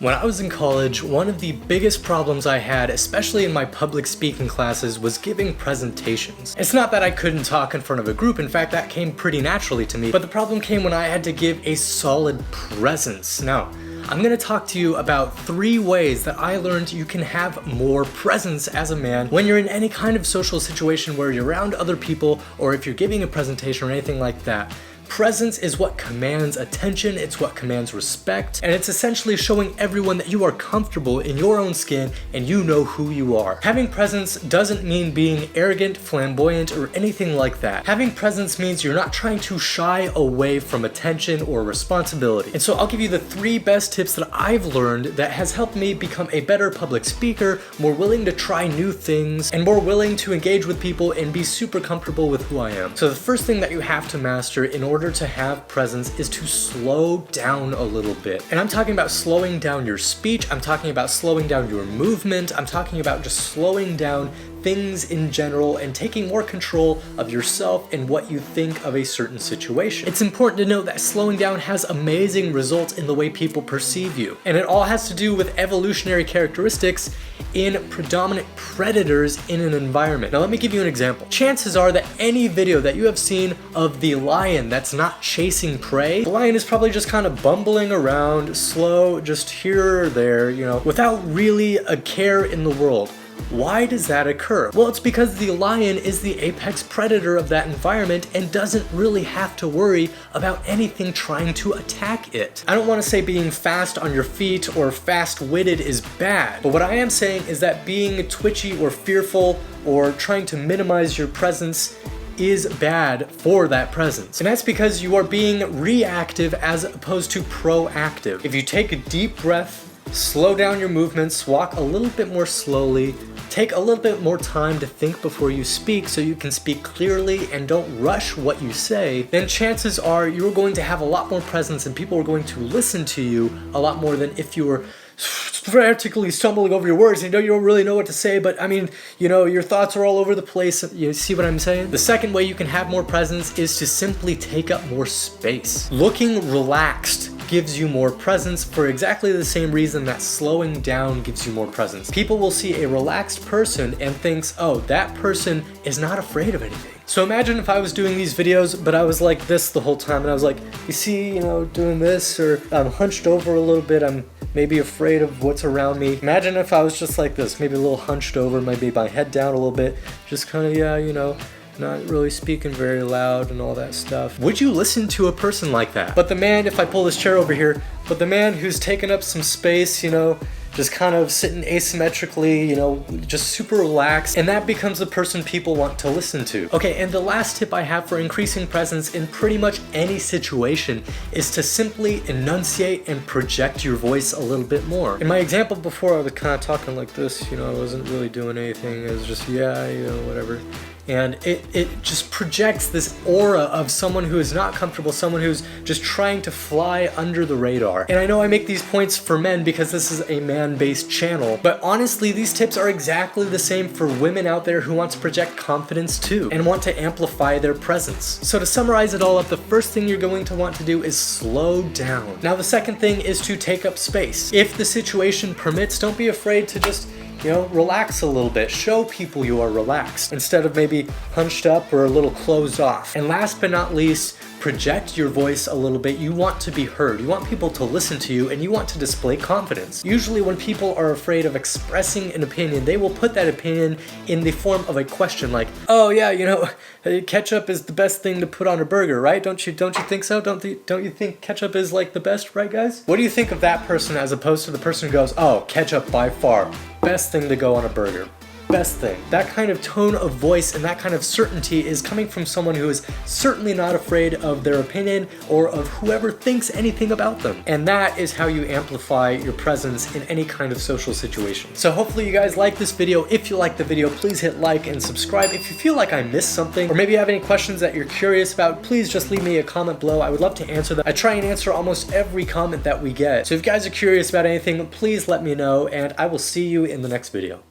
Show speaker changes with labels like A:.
A: When I was in college, one of the biggest problems I had, especially in my public speaking classes, was giving presentations. It's not that I couldn't talk in front of a group, in fact that came pretty naturally to me, but the problem came when I had to give a solid presence. Now, I'm gonna talk to you about 3 ways that I learned you can have more presence as a man when you're in any kind of social situation where you're around other people, or if you're giving a presentation or anything like that. Presence is what commands attention, it's what commands respect, and it's essentially showing everyone that you are comfortable in your own skin and you know who you are. Having presence doesn't mean being arrogant, flamboyant, or anything like that. Having presence means you're not trying to shy away from attention or responsibility. And so I'll give you the 3 best tips that I've learned that has helped me become a better public speaker, more willing to try new things, and more willing to engage with people and be super comfortable with who I am. So the first thing that you have to master in order to have presence is to slow down a little bit. And I'm talking about slowing down your speech, I'm talking about slowing down your movement, I'm talking about just slowing down things in general and taking more control of yourself and what you think of a certain situation. It's important to note that slowing down has amazing results in the way people perceive you. And it all has to do with evolutionary characteristics in predominant predators in an environment. Now let me give you an example. Chances are that any video that you have seen of the lion that's not chasing prey, the lion is probably just kind of bumbling around, slow, just here or there, without really a care in the world. Why does that occur? Well, it's because the lion is the apex predator of that environment and doesn't really have to worry about anything trying to attack it. I don't want to say being fast on your feet or fast-witted is bad, but what I am saying is that being twitchy or fearful or trying to minimize your presence is bad for that presence. And that's because you are being reactive as opposed to proactive. If you take a deep breath, slow down your movements, walk a little bit more slowly, take a little bit more time to think before you speak so you can speak clearly and don't rush what you say, then chances are you're going to have a lot more presence and people are going to listen to you a lot more than if you were frantically stumbling over your words and you don't really know what to say, but your thoughts are all over the place. You see what I'm saying? The second way you can have more presence is to simply take up more space. Looking relaxed gives you more presence for exactly the same reason that slowing down gives you more presence. People will see a relaxed person and thinks, oh, that person is not afraid of anything. So imagine if I was doing these videos, but I was like this the whole time, and I was like, you see, doing this, or I'm hunched over a little bit, I'm maybe afraid of what's around me. Imagine if I was just like this, maybe a little hunched over, maybe my head down a little bit, just kind of, not really speaking very loud and all that stuff. Would you listen to a person like that? But the man, if I pull this chair over here, but the man who's taken up some space, just kind of sitting asymmetrically, just super relaxed, and that becomes the person people want to listen to. Okay, and the last tip I have for increasing presence in pretty much any situation is to simply enunciate and project your voice a little bit more. In my example before, I was kind of talking like this, I wasn't really doing anything, it was just, whatever. And it just projects this aura of someone who is not comfortable, someone who's just trying to fly under the radar. And I know I make these points for men because this is a man-based channel, but honestly, these tips are exactly the same for women out there who want to project confidence too, and want to amplify their presence. So to summarize it all up, the first thing you're going to want to do is slow down. Now the second thing is to take up space. If the situation permits, don't be afraid to just relax a little bit. Show people you are relaxed instead of maybe hunched up or a little closed off. And last but not least, project your voice a little bit. You want to be heard. You want people to listen to you and you want to display confidence. Usually when people are afraid of expressing an opinion, they will put that opinion in the form of a question like, oh yeah, ketchup is the best thing to put on a burger, right? Don't you think so? Don't you think ketchup is like the best, right guys? What do you think of that person as opposed to the person who goes, oh, ketchup by far, best thing to go on a burger? Best thing. That kind of tone of voice and that kind of certainty is coming from someone who is certainly not afraid of their opinion or of whoever thinks anything about them. And that is how you amplify your presence in any kind of social situation. So hopefully you guys like this video. If you like the video, please hit like and subscribe. If you feel like I missed something, or maybe you have any questions that you're curious about, please just leave me a comment below. I would love to answer them. I try and answer almost every comment that we get. So if you guys are curious about anything, please let me know, and I will see you in the next video.